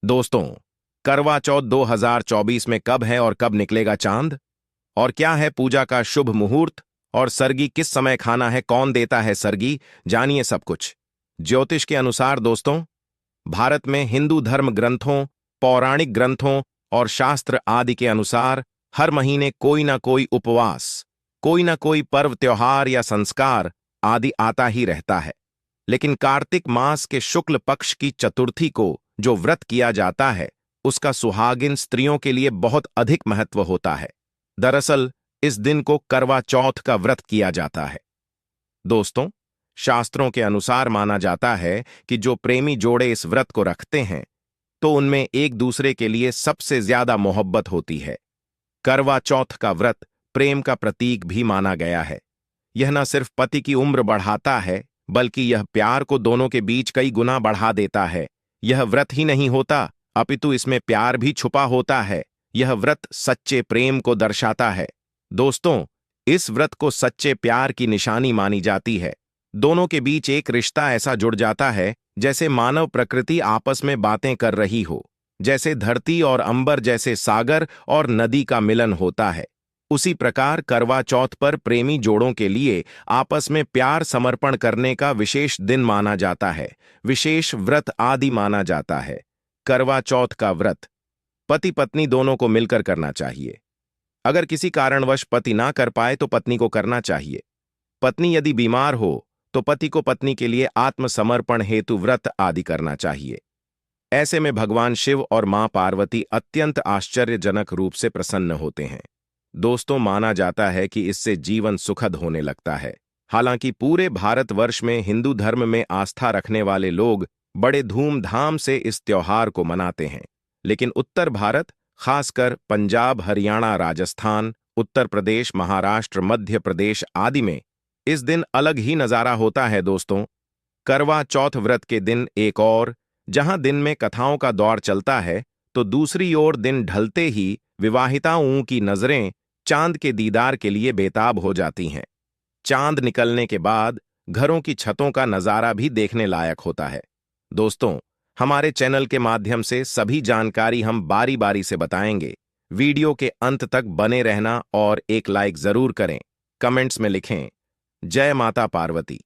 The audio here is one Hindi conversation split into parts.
दोस्तों, करवा चौथ 2024 में कब है और कब निकलेगा चांद? और क्या है पूजा का शुभ मुहूर्त? और सरगी किस समय खाना है? कौन देता है सरगी? जानिए सब कुछ ज्योतिष के अनुसार। दोस्तों, भारत में हिंदू धर्म ग्रंथों, पौराणिक ग्रंथों और शास्त्र आदि के अनुसार हर महीने कोई ना कोई उपवास, कोई ना कोई पर्व त्योहार या संस्कार आदि आता ही रहता है। लेकिन कार्तिक मास के शुक्ल पक्ष की चतुर्थी को जो व्रत किया जाता है, उसका सुहागिन स्त्रियों के लिए बहुत अधिक महत्व होता है। दरअसल इस दिन को करवा चौथ का व्रत किया जाता है। दोस्तों, शास्त्रों के अनुसार माना जाता है कि जो प्रेमी जोड़े इस व्रत को रखते हैं, तो उनमें एक दूसरे के लिए सबसे ज्यादा मोहब्बत होती है। करवा चौथ का व्रत प्रेम का प्रतीक भी माना गया है। यह न सिर्फ पति की उम्र बढ़ाता है, बल्कि यह प्यार को दोनों के बीच कई गुना बढ़ा देता है। यह व्रत ही नहीं होता, अपितु इसमें प्यार भी छुपा होता है। यह व्रत सच्चे प्रेम को दर्शाता है। दोस्तों, इस व्रत को सच्चे प्यार की निशानी मानी जाती है। दोनों के बीच एक रिश्ता ऐसा जुड़ जाता है जैसे मानव प्रकृति आपस में बातें कर रही हो, जैसे धरती और अंबर, जैसे सागर और नदी का मिलन होता है। उसी प्रकार करवा चौथ पर प्रेमी जोड़ों के लिए आपस में प्यार समर्पण करने का विशेष दिन माना जाता है, विशेष व्रत आदि माना जाता है। करवा चौथ का व्रत पति पत्नी दोनों को मिलकर करना चाहिए। अगर किसी कारणवश पति ना कर पाए तो पत्नी को करना चाहिए। पत्नी यदि बीमार हो तो पति को पत्नी के लिए आत्मसमर्पण हेतु व्रत आदि करना चाहिए। ऐसे में भगवान शिव और मां पार्वती अत्यंत आश्चर्यजनक रूप से प्रसन्न होते हैं। दोस्तों, माना जाता है कि इससे जीवन सुखद होने लगता है। हालांकि पूरे भारतवर्ष में हिंदू धर्म में आस्था रखने वाले लोग बड़े धूमधाम से इस त्योहार को मनाते हैं, लेकिन उत्तर भारत, खासकर पंजाब, हरियाणा, राजस्थान, उत्तर प्रदेश, महाराष्ट्र, मध्य प्रदेश आदि में इस दिन अलग ही नजारा होता है। दोस्तों, करवा चौथ व्रत के दिन एक और जहां दिन में कथाओं का दौर चलता है, तो दूसरी ओर दिन ढलते ही विवाहिताओं की नजरें चांद के दीदार के लिए बेताब हो जाती हैं। चांद निकलने के बाद घरों की छतों का नजारा भी देखने लायक होता है। दोस्तों, हमारे चैनल के माध्यम से सभी जानकारी हम बारी बारी से बताएंगे। वीडियो के अंत तक बने रहना और एक लाइक जरूर करें। कमेंट्स में लिखें जय माता पार्वती,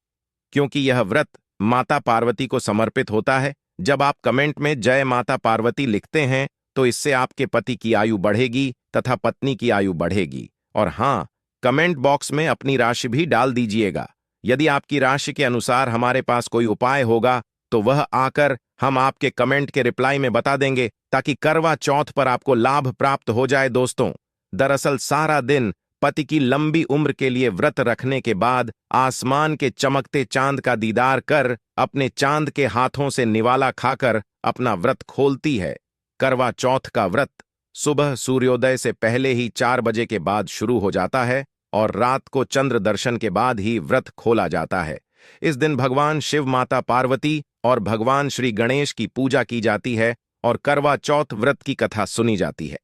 क्योंकि यह व्रत माता पार्वती को समर्पित होता है। जब आप कमेंट में जय माता पार्वती लिखते हैं, तो इससे आपके पति की आयु बढ़ेगी तथा पत्नी की आयु बढ़ेगी। और हाँ, कमेंट बॉक्स में अपनी राशि भी डाल दीजिएगा। यदि आपकी राशि के अनुसार हमारे पास कोई उपाय होगा, तो वह आकर हम आपके कमेंट के रिप्लाई में बता देंगे, ताकि करवा चौथ पर आपको लाभ प्राप्त हो जाए। दोस्तों, दरअसल सारा दिन पति की लंबी उम्र के लिए व्रत रखने के बाद आसमान के चमकते चांद का दीदार कर अपने चांद के हाथों से निवाला खाकर अपना व्रत खोलती है। करवा चौथ का व्रत सुबह सूर्योदय से पहले ही 4 बजे के बाद शुरू हो जाता है और रात को चंद्र दर्शन के बाद ही व्रत खोला जाता है। इस दिन भगवान शिव, माता पार्वती और भगवान श्री गणेश की पूजा की जाती है और करवा चौथ व्रत की कथा सुनी जाती है।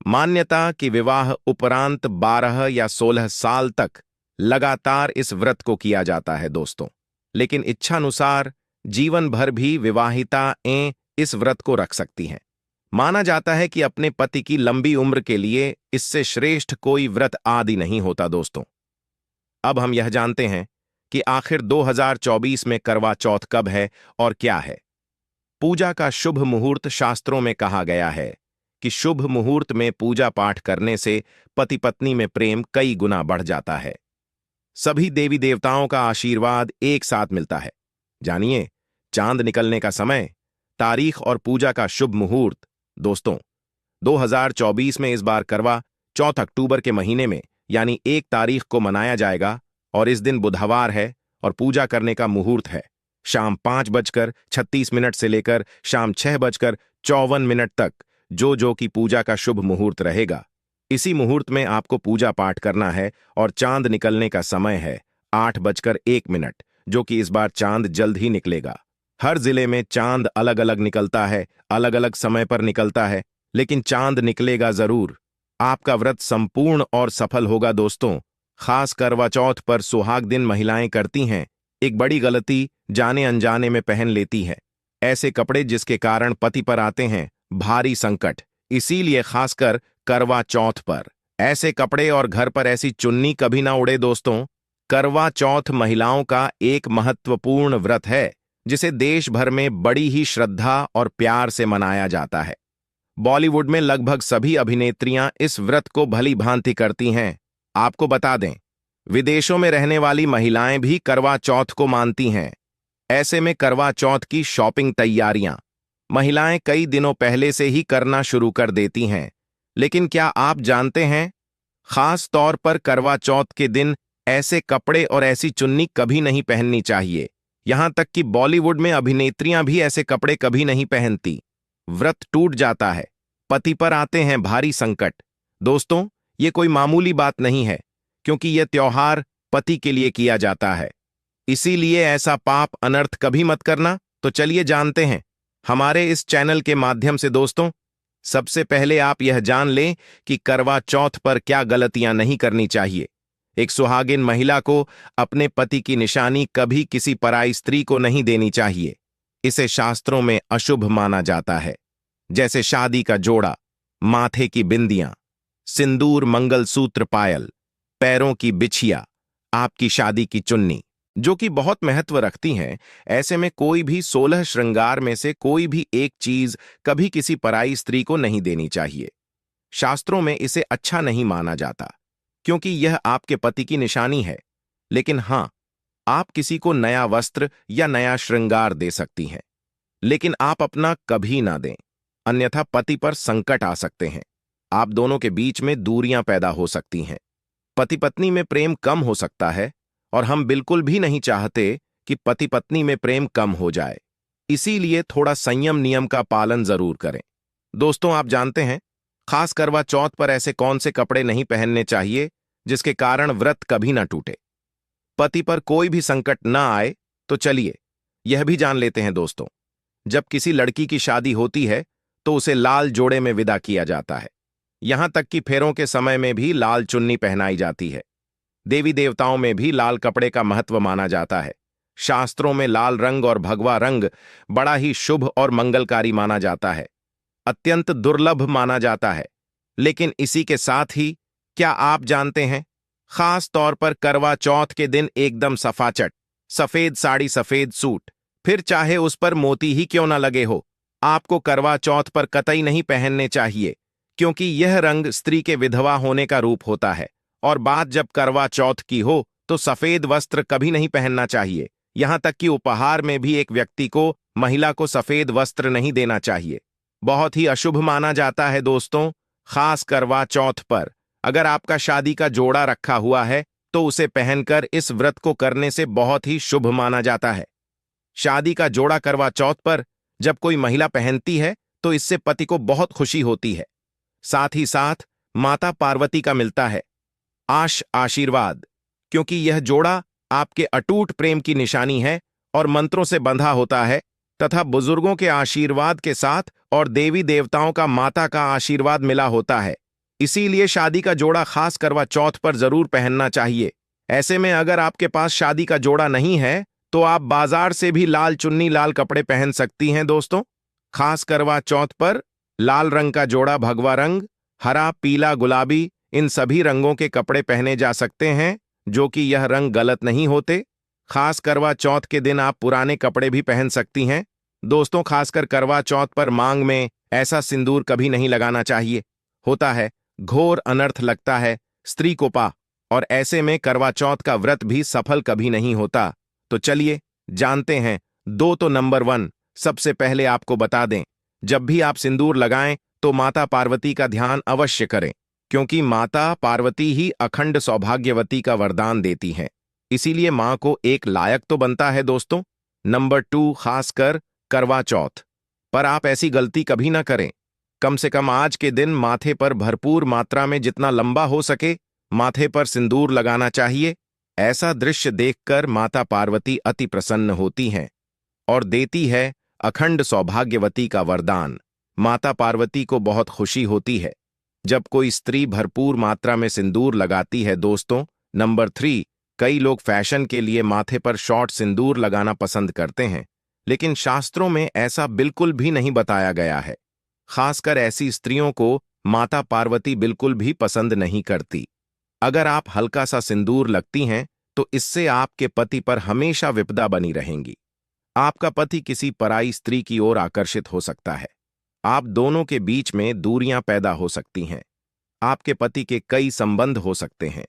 मान्यता कि विवाह उपरांत 12 या 16 साल तक लगातार इस व्रत को किया जाता है। दोस्तों, लेकिन इच्छानुसार जीवन भर भी विवाहिताएं इस व्रत को रख सकती हैं। माना जाता है कि अपने पति की लंबी उम्र के लिए इससे श्रेष्ठ कोई व्रत आदि नहीं होता। दोस्तों, अब हम यह जानते हैं कि आखिर 2024 में करवा चौथ कब है और क्या है। पूजा का शुभ मुहूर्त शास्त्रों में कहा गया है कि शुभ मुहूर्त में पूजा पाठ करने से पति पत्नी में प्रेम कई गुना बढ़ जाता है। सभी देवी देवताओं का आशीर्वाद एक साथ मिलता है। जानिए चांद निकलने का समय, तारीख और पूजा का शुभ मुहूर्त। दोस्तों, 2024 में इस बार करवा चौथ अक्टूबर के महीने में यानी 1 तारीख को मनाया जाएगा और इस दिन बुधवार है और पूजा करने का मुहूर्त है शाम 5:36 से लेकर शाम 6:54 तक। जो कि पूजा का शुभ मुहूर्त रहेगा। इसी मुहूर्त में आपको पूजा पाठ करना है और चांद निकलने का समय है 8:01, जो कि इस बार चांद जल्द ही निकलेगा। हर जिले में चांद अलग अलग निकलता है, अलग अलग समय पर निकलता है, लेकिन चांद निकलेगा जरूर। आपका व्रत संपूर्ण और सफल होगा। दोस्तों, खास करवा चौथ पर सुहाग दिन महिलाएं करती हैं एक बड़ी गलती, जाने अनजाने में पहन लेती हैं ऐसे कपड़े जिसके कारण पति पर आते हैं भारी संकट। इसीलिए खासकर करवा चौथ पर ऐसे कपड़े और घर पर ऐसी चुन्नी कभी ना उड़े दोस्तों। करवा चौथ महिलाओं का एक महत्वपूर्ण व्रत है जिसे देश भर में बड़ी ही श्रद्धा और प्यार से मनाया जाता है। बॉलीवुड में लगभग सभी अभिनेत्रियां इस व्रत को भली भांति करती हैं। आपको बता दें, विदेशों में रहने वाली महिलाएं भी करवा चौथ को मानती हैं। ऐसे में करवा चौथ की शॉपिंग तैयारियां महिलाएं कई दिनों पहले से ही करना शुरू कर देती हैं। लेकिन क्या आप जानते हैं, खास तौर पर करवा चौथ के दिन ऐसे कपड़े और ऐसी चुन्नी कभी नहीं पहननी चाहिए। यहां तक कि बॉलीवुड में अभिनेत्रियां भी ऐसे कपड़े कभी नहीं पहनती। व्रत टूट जाता है, पति पर आते हैं भारी संकट। दोस्तों, ये कोई मामूली बात नहीं है, क्योंकि यह त्योहार पति के लिए किया जाता है। इसीलिए ऐसा पाप अनर्थ कभी मत करना। तो चलिए जानते हैं हमारे इस चैनल के माध्यम से दोस्तों। सबसे पहले आप यह जान लें कि करवा चौथ पर क्या गलतियां नहीं करनी चाहिए। एक सुहागिन महिला को अपने पति की निशानी कभी किसी पराई स्त्री को नहीं देनी चाहिए। इसे शास्त्रों में अशुभ माना जाता है। जैसे शादी का जोड़ा, माथे की बिंदियां, सिंदूर, मंगलसूत्र, पायल, पैरों की बिछिया, आपकी शादी की चुन्नी, जो कि बहुत महत्व रखती हैं। ऐसे में कोई भी 16 श्रृंगार में से कोई भी एक चीज कभी किसी पराई स्त्री को नहीं देनी चाहिए। शास्त्रों में इसे अच्छा नहीं माना जाता, क्योंकि यह आपके पति की निशानी है। लेकिन हां, आप किसी को नया वस्त्र या नया श्रृंगार दे सकती हैं, लेकिन आप अपना कभी ना दें, अन्यथा पति पर संकट आ सकते हैं। आप दोनों के बीच में दूरियां पैदा हो सकती हैं। पति पत्नी में प्रेम कम हो सकता है, और हम बिल्कुल भी नहीं चाहते कि पति पत्नी में प्रेम कम हो जाए। इसीलिए थोड़ा संयम नियम का पालन जरूर करें। दोस्तों, आप जानते हैं खास करवा चौथ पर ऐसे कौन से कपड़े नहीं पहनने चाहिए जिसके कारण व्रत कभी ना टूटे, पति पर कोई भी संकट ना आए। तो चलिए यह भी जान लेते हैं दोस्तों। जब किसी लड़की की शादी होती है तो उसे लाल जोड़े में विदा किया जाता है। यहां तक कि फेरों के समय में भी लाल चुन्नी पहनाई जाती है। देवी देवताओं में भी लाल कपड़े का महत्व माना जाता है। शास्त्रों में लाल रंग और भगवा रंग बड़ा ही शुभ और मंगलकारी माना जाता है, अत्यंत दुर्लभ माना जाता है। लेकिन इसी के साथ ही क्या आप जानते हैं, खास तौर पर करवा चौथ के दिन एकदम सफाचट, सफेद साड़ी, सफेद सूट, फिर चाहे उस पर मोती ही क्यों ना लगे हो, आपको करवा चौथ पर कतई नहीं पहनने चाहिए, क्योंकि यह रंग स्त्री के विधवा होने का रूप होता है। और बात जब करवा चौथ की हो तो सफेद वस्त्र कभी नहीं पहनना चाहिए। यहां तक कि उपहार में भी एक व्यक्ति को, महिला को सफेद वस्त्र नहीं देना चाहिए। बहुत ही अशुभ माना जाता है दोस्तों। खास करवा चौथ पर अगर आपका शादी का जोड़ा रखा हुआ है तो उसे पहनकर इस व्रत को करने से बहुत ही शुभ माना जाता है। शादी का जोड़ा करवा चौथ पर जब कोई महिला पहनती है तो इससे पति को बहुत खुशी होती है। साथ ही साथ माता पार्वती का मिलता है आशीर्वाद, क्योंकि यह जोड़ा आपके अटूट प्रेम की निशानी है और मंत्रों से बंधा होता है, तथा बुजुर्गों के आशीर्वाद के साथ और देवी देवताओं का, माता का आशीर्वाद मिला होता है। इसीलिए शादी का जोड़ा खास करवा चौथ पर जरूर पहनना चाहिए। ऐसे में अगर आपके पास शादी का जोड़ा नहीं है तो आप बाजार से भी लाल चुन्नी, लाल कपड़े पहन सकती हैं दोस्तों। खास करवा चौथ पर लाल रंग का जोड़ा, भगवा रंग, हरा, पीला, गुलाबी, इन सभी रंगों के कपड़े पहने जा सकते हैं, जो कि यह रंग गलत नहीं होते। खास करवा चौथ के दिन आप पुराने कपड़े भी पहन सकती हैं दोस्तों। खासकर करवा चौथ पर मांग में ऐसा सिंदूर कभी नहीं लगाना चाहिए, होता है घोर अनर्थ लगता है स्त्री को पा, और ऐसे में करवा चौथ का व्रत भी सफल कभी नहीं होता। तो चलिए जानते हैं दो। तो नंबर 1, सबसे पहले आपको बता दें, जब भी आप सिंदूर लगाएं तो माता पार्वती का ध्यान अवश्य करें, क्योंकि माता पार्वती ही अखंड सौभाग्यवती का वरदान देती हैं। इसीलिए मां को एक लायक तो बनता है दोस्तों। नंबर 2, खासकर करवा चौथ पर आप ऐसी गलती कभी ना करें। कम से कम आज के दिन माथे पर भरपूर मात्रा में जितना लंबा हो सके माथे पर सिंदूर लगाना चाहिए। ऐसा दृश्य देखकर माता पार्वती अति प्रसन्न होती हैं और देती है अखंड सौभाग्यवती का वरदान। माता पार्वती को बहुत खुशी होती है जब कोई स्त्री भरपूर मात्रा में सिंदूर लगाती है दोस्तों। नंबर 3, कई लोग फैशन के लिए माथे पर शॉर्ट सिंदूर लगाना पसंद करते हैं, लेकिन शास्त्रों में ऐसा बिल्कुल भी नहीं बताया गया है। खासकर ऐसी स्त्रियों को माता पार्वती बिल्कुल भी पसंद नहीं करती। अगर आप हल्का सा सिंदूर लगती हैं तो इससे आपके पति पर हमेशा विपदा बनी रहेंगी। आपका पति किसी पराई स्त्री की ओर आकर्षित हो सकता है। आप दोनों के बीच में दूरियां पैदा हो सकती हैं। आपके पति के कई संबंध हो सकते हैं।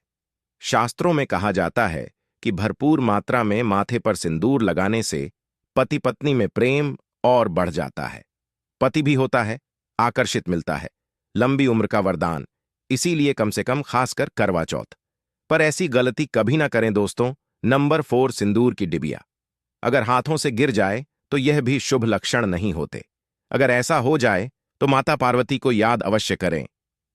शास्त्रों में कहा जाता है कि भरपूर मात्रा में माथे पर सिंदूर लगाने से पति पत्नी में प्रेम और बढ़ जाता है। पति भी होता है, आकर्षित मिलता है, लंबी उम्र का वरदान। इसीलिए कम से कम खासकर करवा चौथ पर ऐसी गलती कभी ना करें दोस्तों। नंबर 4 सिंदूर की डिबिया। अगर हाथों से गिर जाए तो यह भी शुभ लक्षण नहीं होते। अगर ऐसा हो जाए तो माता पार्वती को याद अवश्य करें।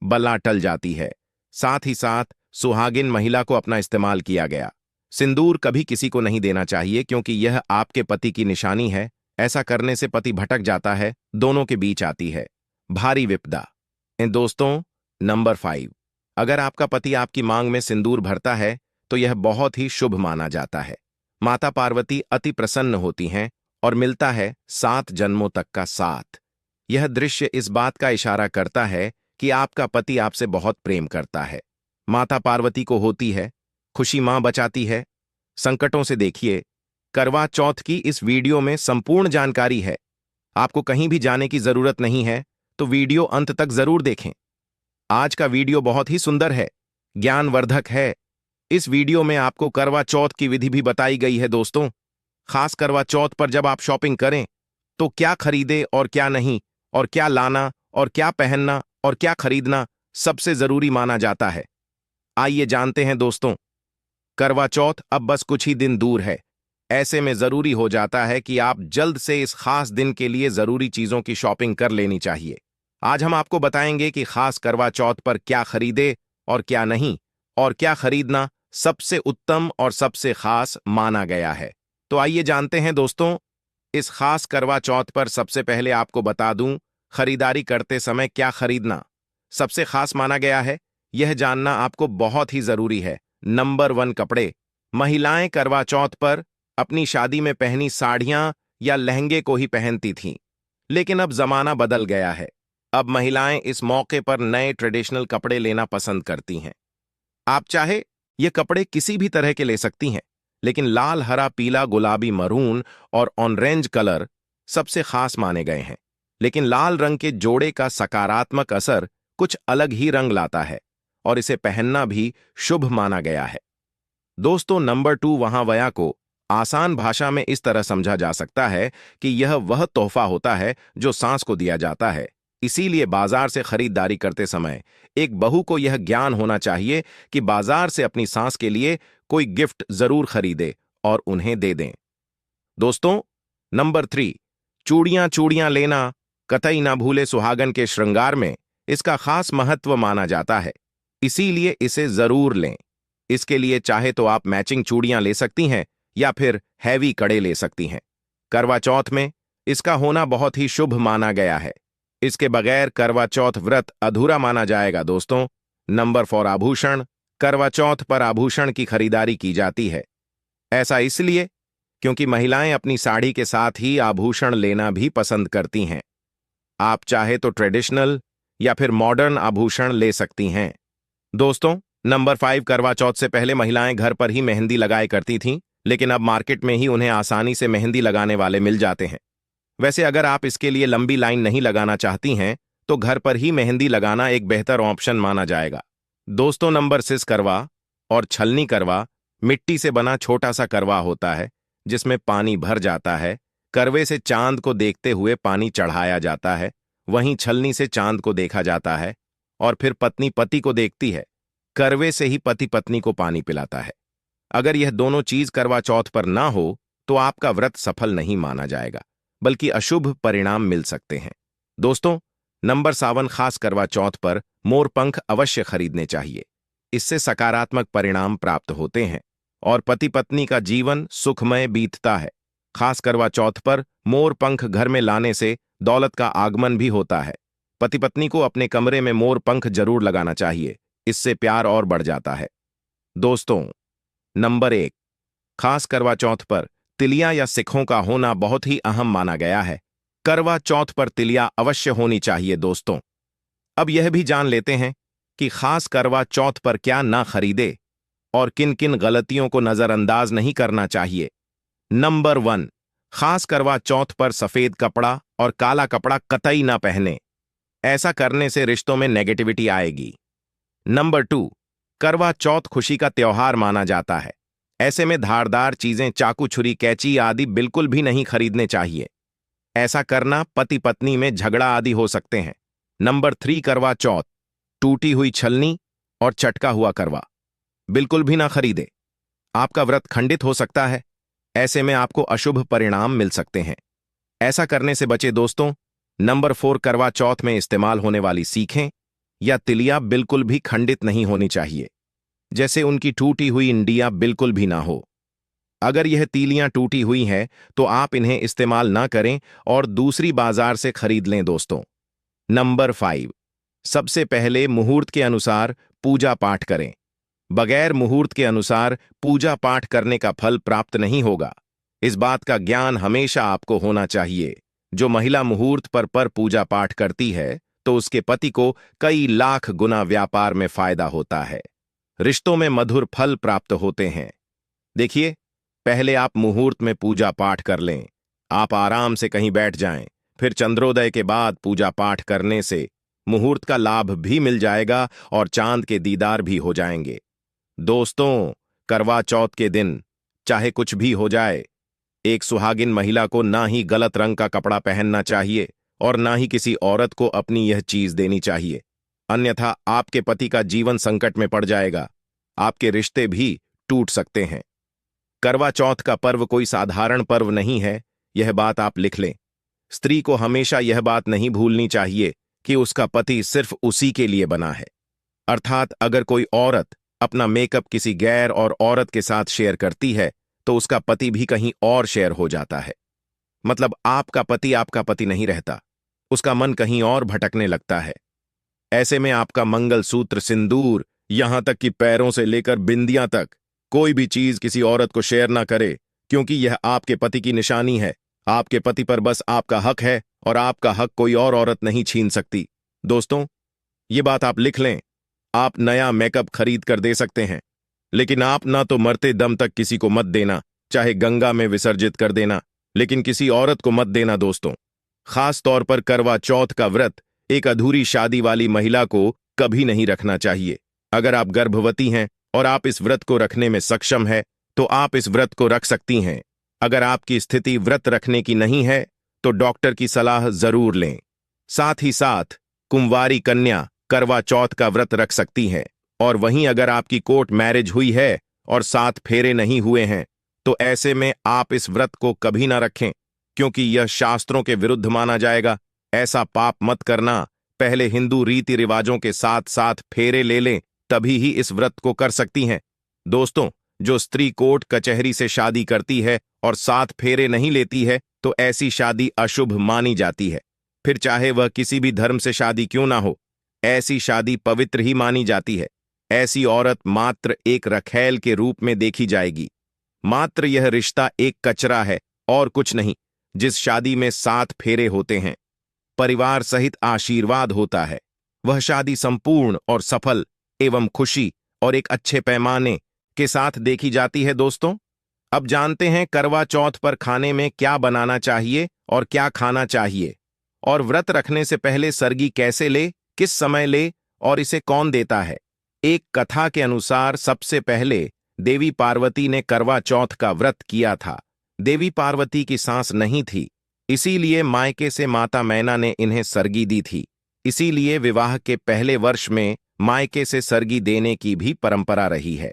बला टल जाती है। साथ ही साथ सुहागिन महिला को अपना इस्तेमाल किया गया सिंदूर कभी किसी को नहीं देना चाहिए, क्योंकि यह आपके पति की निशानी है। ऐसा करने से पति भटक जाता है, दोनों के बीच आती है भारी विपदा। दोस्तों, नंबर 5, अगर आपका पति आपकी मांग में सिंदूर भरता है तो यह बहुत ही शुभ माना जाता है। माता पार्वती अति प्रसन्न होती हैं और मिलता है 7 जन्मों तक का साथ। यह दृश्य इस बात का इशारा करता है कि आपका पति आपसे बहुत प्रेम करता है। माता पार्वती को होती है खुशी, मां बचाती है संकटों से। देखिए, करवा चौथ की इस वीडियो में संपूर्ण जानकारी है। आपको कहीं भी जाने की जरूरत नहीं है, तो वीडियो अंत तक जरूर देखें। आज का वीडियो बहुत ही सुंदर है, ज्ञानवर्धक है। इस वीडियो में आपको करवा चौथ की विधि भी बताई गई है दोस्तों। खास करवा चौथ पर जब आप शॉपिंग करें तो क्या खरीदे और क्या नहीं, और क्या लाना और क्या पहनना और क्या खरीदना सबसे जरूरी माना जाता है। आइए जानते हैं दोस्तों। करवा चौथ अब बस कुछ ही दिन दूर है। ऐसे में जरूरी हो जाता है कि आप जल्द से इस खास दिन के लिए जरूरी चीजों की शॉपिंग कर लेनी चाहिए। आज हम आपको बताएंगे कि खास करवा चौथ पर क्या खरीदे और क्या नहीं, और क्या खरीदना सबसे उत्तम और सबसे खास माना गया है। तो आइए जानते हैं दोस्तों। इस खास करवा चौथ पर सबसे पहले आपको बता दूं, खरीदारी करते समय क्या खरीदना सबसे खास माना गया है, यह जानना आपको बहुत ही जरूरी है। नंबर 1, कपड़े। महिलाएं करवा चौथ पर अपनी शादी में पहनी साड़ियां या लहंगे को ही पहनती थीं, लेकिन अब जमाना बदल गया है। अब महिलाएं इस मौके पर नए ट्रेडिशनल कपड़े लेना पसंद करती हैं। आप चाहे ये कपड़े किसी भी तरह के ले सकती हैं, लेकिन लाल, हरा, पीला, गुलाबी, मरून और ऑरेंज कलर सबसे खास माने गए हैं। लेकिन लाल रंग के जोड़े का सकारात्मक असर कुछ अलग ही रंग लाता है और इसे पहनना भी शुभ माना गया है। दोस्तों, नंबर 2, वहां वया को आसान भाषा में इस तरह समझा जा सकता है कि यह वह तोहफा होता है जो सांस को दिया जाता है। इसीलिए बाजार से खरीदारी करते समय एक बहू को यह ज्ञान होना चाहिए कि बाजार से अपनी सांस के लिए कोई गिफ्ट जरूर खरीदे और उन्हें दे दें। दोस्तों, नंबर 3, चूड़ियां। चूड़ियां लेना कतई ना भूले। सुहागन के श्रृंगार में इसका खास महत्व माना जाता है, इसीलिए इसे जरूर लें। इसके लिए चाहे तो आप मैचिंग चूड़ियां ले सकती हैं या फिर हैवी कड़े ले सकती हैं। करवा चौथ में इसका होना बहुत ही शुभ माना गया है। इसके बगैर करवा चौथ व्रत अधूरा माना जाएगा दोस्तों। नंबर 4, आभूषण। करवा चौथ पर आभूषण की खरीदारी की जाती है। ऐसा इसलिए क्योंकि महिलाएं अपनी साड़ी के साथ ही आभूषण लेना भी पसंद करती हैं। आप चाहे तो ट्रेडिशनल या फिर मॉडर्न आभूषण ले सकती हैं। दोस्तों, नंबर 5, करवा चौथ से पहले महिलाएं घर पर ही मेहंदी लगाया करती थीं, लेकिन अब मार्केट में ही उन्हें आसानी से मेहंदी लगाने वाले मिल जाते हैं। वैसे अगर आप इसके लिए लंबी लाइन नहीं लगाना चाहती हैं तो घर पर ही मेहंदी लगाना एक बेहतर ऑप्शन माना जाएगा। दोस्तों, नंबर 6, करवा और छलनी। करवा मिट्टी से बना छोटा सा करवा होता है जिसमें पानी भर जाता है। करवे से चांद को देखते हुए पानी चढ़ाया जाता है, वहीं छलनी से चांद को देखा जाता है और फिर पत्नी पति को देखती है। करवे से ही पति पत्नी को पानी पिलाता है। अगर यह दोनों चीज करवा चौथ पर ना हो तो आपका व्रत सफल नहीं माना जाएगा, बल्कि अशुभ परिणाम मिल सकते हैं। दोस्तों, नंबर 7, खास करवा चौथ पर मोर पंख अवश्य खरीदने चाहिए। इससे सकारात्मक परिणाम प्राप्त होते हैं और पति पत्नी का जीवन सुखमय बीतता है। खास करवा चौथ पर मोर पंख घर में लाने से दौलत का आगमन भी होता है। पति पत्नी को अपने कमरे में मोर पंख जरूर लगाना चाहिए, इससे प्यार और बढ़ जाता है। दोस्तों, नंबर 1, खास करवा चौथ पर तिलिया या सिक्कों का होना बहुत ही अहम माना गया है। करवा चौथ पर तिलिया अवश्य होनी चाहिए दोस्तों। अब यह भी जान लेते हैं कि खास करवा चौथ पर क्या ना खरीदे और किन किन गलतियों को नजरअंदाज नहीं करना चाहिए। नंबर 1, खास करवा चौथ पर सफेद कपड़ा और काला कपड़ा कतई ना पहने। ऐसा करने से रिश्तों में नेगेटिविटी आएगी। नंबर 2, करवा चौथ खुशी का त्योहार माना जाता है। ऐसे में धारदार चीजें, चाकू, छुरी, कैंची आदि बिल्कुल भी नहीं खरीदने चाहिए। ऐसा करना पति पत्नी में झगड़ा आदि हो सकते हैं। नंबर 3, करवा चौथ, टूटी हुई छलनी और चटका हुआ करवा बिल्कुल भी ना खरीदे। आपका व्रत खंडित हो सकता है। ऐसे में आपको अशुभ परिणाम मिल सकते हैं। ऐसा करने से बचे दोस्तों। नंबर 4, करवा चौथ में इस्तेमाल होने वाली सीखें या तिलिया बिल्कुल भी खंडित नहीं होनी चाहिए। जैसे उनकी टूटी हुई इंडिया बिल्कुल भी ना हो। अगर यह तीलियां टूटी हुई हैं तो आप इन्हें इस्तेमाल ना करें और दूसरी बाजार से खरीद लें दोस्तों। नंबर 5, सबसे पहले मुहूर्त के अनुसार पूजा पाठ करें। बगैर मुहूर्त के अनुसार पूजा पाठ करने का फल प्राप्त नहीं होगा। इस बात का ज्ञान हमेशा आपको होना चाहिए। जो महिला मुहूर्त पर पूजा पाठ करती है तो उसके पति को कई लाख गुना व्यापार में फायदा होता है। रिश्तों में मधुर फल प्राप्त होते हैं। देखिए, पहले आप मुहूर्त में पूजा पाठ कर लें। आप आराम से कहीं बैठ जाएं, फिर चंद्रोदय के बाद पूजा पाठ करने से मुहूर्त का लाभ भी मिल जाएगा और चांद के दीदार भी हो जाएंगे। दोस्तों, करवा चौथ के दिन चाहे कुछ भी हो जाए, एक सुहागिन महिला को ना ही गलत रंग का कपड़ा पहनना चाहिए और ना ही किसी औरत को अपनी यह चीज देनी चाहिए। अन्यथा आपके पति का जीवन संकट में पड़ जाएगा। आपके रिश्ते भी टूट सकते हैं। करवा चौथ का पर्व कोई साधारण पर्व नहीं है, यह बात आप लिख लें। स्त्री को हमेशा यह बात नहीं भूलनी चाहिए कि उसका पति सिर्फ उसी के लिए बना है। अर्थात अगर कोई औरत अपना मेकअप किसी गैर और औरत के साथ शेयर करती है तो उसका पति भी कहीं और शेयर हो जाता है। मतलब आपका पति नहीं रहता, उसका मन कहीं और भटकने लगता है। ऐसे में आपका मंगलसूत्र, सिंदूर, यहां तक कि पैरों से लेकर बिंदियां तक कोई भी चीज किसी औरत को शेयर ना करे, क्योंकि यह आपके पति की निशानी है। आपके पति पर बस आपका हक है और आपका हक कोई और औरत नहीं छीन सकती। दोस्तों, ये बात आप लिख लें। आप नया मेकअप खरीद कर दे सकते हैं, लेकिन आप ना तो मरते दम तक किसी को मत देना, चाहे गंगा में विसर्जित कर देना, लेकिन किसी औरत को मत देना दोस्तों। खास तौर पर करवा चौथ का व्रत एक अधूरी शादी वाली महिला को कभी नहीं रखना चाहिए। अगर आप गर्भवती हैं और आप इस व्रत को रखने में सक्षम है तो आप इस व्रत को रख सकती हैं। अगर आपकी स्थिति व्रत रखने की नहीं है तो डॉक्टर की सलाह जरूर लें। साथ ही साथ कुंवारी कन्या करवा चौथ का व्रत रख सकती हैं। और वहीं अगर आपकी कोर्ट मैरिज हुई है और 7 फेरे नहीं हुए हैं तो ऐसे में आप इस व्रत को कभी ना रखें, क्योंकि यह शास्त्रों के विरुद्ध माना जाएगा। ऐसा पाप मत करना। पहले हिंदू रीति रिवाजों के साथ साथ फेरे ले लें, तभी ही इस व्रत को कर सकती हैं। दोस्तों, जो स्त्री कोर्ट कचहरी से शादी करती है और 7 फेरे नहीं लेती है तो ऐसी शादी अशुभ मानी जाती है। फिर चाहे वह किसी भी धर्म से शादी क्यों ना हो, ऐसी शादी पवित्र ही मानी जाती है। ऐसी औरत मात्र एक रखैल के रूप में देखी जाएगी। मात्र यह रिश्ता एक कचरा है और कुछ नहीं। जिस शादी में 7 फेरे होते हैं, परिवार सहित आशीर्वाद होता है, वह शादी संपूर्ण और सफल एवं खुशी और एक अच्छे पैमाने के साथ देखी जाती है। दोस्तों, अब जानते हैं करवा चौथ पर खाने में क्या बनाना चाहिए और क्या खाना चाहिए, और व्रत रखने से पहले सरगी कैसे ले, किस समय ले और इसे कौन देता है। एक कथा के अनुसार सबसे पहले देवी पार्वती ने करवा चौथ का व्रत किया था। देवी पार्वती की सांस नहीं थी, इसीलिए मायके से माता मैना ने इन्हें सरगी दी थी। इसीलिए विवाह के पहले वर्ष में मायके से सरगी देने की भी परंपरा रही है।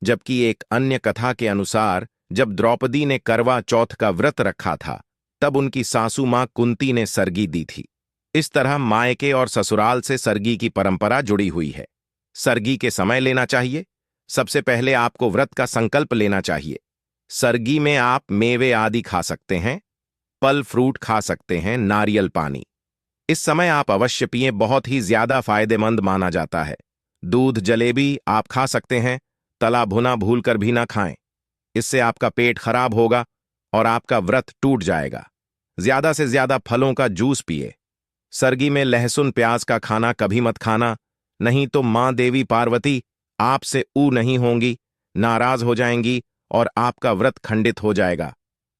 जबकि एक अन्य कथा के अनुसार जब द्रौपदी ने करवा चौथ का व्रत रखा था तब उनकी सासू मां कुंती ने सरगी दी थी। इस तरह मायके और ससुराल से सरगी की परंपरा जुड़ी हुई है। सरगी के समय लेना चाहिए। सबसे पहले आपको व्रत का संकल्प लेना चाहिए। सरगी में आप मेवे आदि खा सकते हैं, फल फ्रूट खा सकते हैं, नारियल पानी इस समय आप अवश्य पिएं, बहुत ही ज्यादा फायदेमंद माना जाता है। दूध जलेबी आप खा सकते हैं, तला भुना भूलकर भी ना खाएं, इससे आपका पेट खराब होगा और आपका व्रत टूट जाएगा। ज्यादा से ज्यादा फलों का जूस पिए। सर्गी में लहसुन प्याज का खाना कभी मत खाना, नहीं तो मां देवी पार्वती आपसे ऊ नहीं होंगी, नाराज हो जाएंगी और आपका व्रत खंडित हो जाएगा।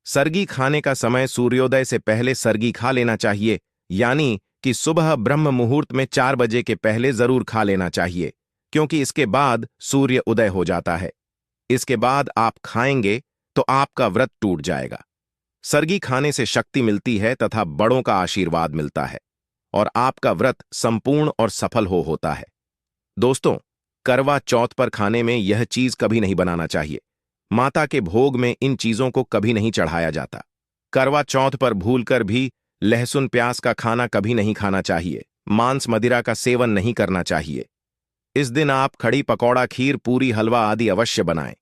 सर्गी खाने का समय सूर्योदय से पहले सर्गी खा लेना चाहिए, यानी कि सुबह ब्रह्म मुहूर्त में 4 बजे के पहले जरूर खा लेना चाहिए, क्योंकि इसके बाद सूर्य उदय हो जाता है। इसके बाद आप खाएंगे तो आपका व्रत टूट जाएगा। सर्गी खाने से शक्ति मिलती है तथा बड़ों का आशीर्वाद मिलता है और आपका व्रत संपूर्ण और सफल होता है। दोस्तों, करवा चौथ पर खाने में यह चीज कभी नहीं बनाना चाहिए। माता के भोग में इन चीजों को कभी नहीं चढ़ाया जाता। करवा चौथ पर भूलकर भी लहसुन प्याज का खाना कभी नहीं खाना चाहिए। मांस मदिरा का सेवन नहीं करना चाहिए। इस दिन आप खड़ी पकौड़ा, खीर, पूरी, हलवा आदि अवश्य बनाएं।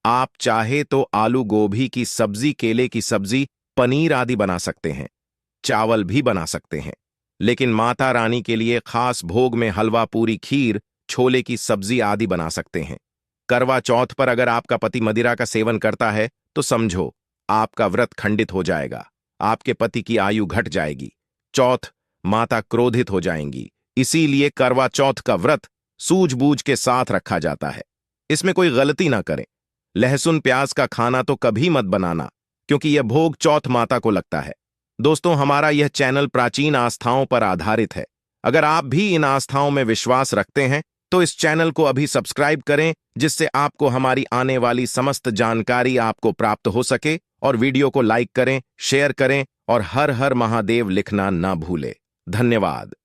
आप चाहे तो आलू गोभी की सब्जी, केले की सब्जी, पनीर आदि बना सकते हैं। चावल भी बना सकते हैं, लेकिन माता रानी के लिए खास भोग में हलवा, पूरी, खीर, छोले की सब्जी आदि बना सकते हैं। करवा चौथ पर अगर आपका पति मदिरा का सेवन करता है तो समझो आपका व्रत खंडित हो जाएगा, आपके पति की आयु घट जाएगी। चौथ माता क्रोधित हो जाएंगी। इसीलिए करवा चौथ का व्रत सूझबूझ के साथ रखा जाता है। इसमें कोई गलती ना करें। लहसुन प्याज का खाना तो कभी मत बनाना, क्योंकि यह भोग चौथ माता को लगता है। दोस्तों, हमारा यह चैनल प्राचीन आस्थाओं पर आधारित है। अगर आप भी इन आस्थाओं में विश्वास रखते हैं तो इस चैनल को अभी सब्सक्राइब करें, जिससे आपको हमारी आने वाली समस्त जानकारी आपको प्राप्त हो सके। और वीडियो को लाइक करें, शेयर करें और हर हर महादेव लिखना ना भूलें। धन्यवाद।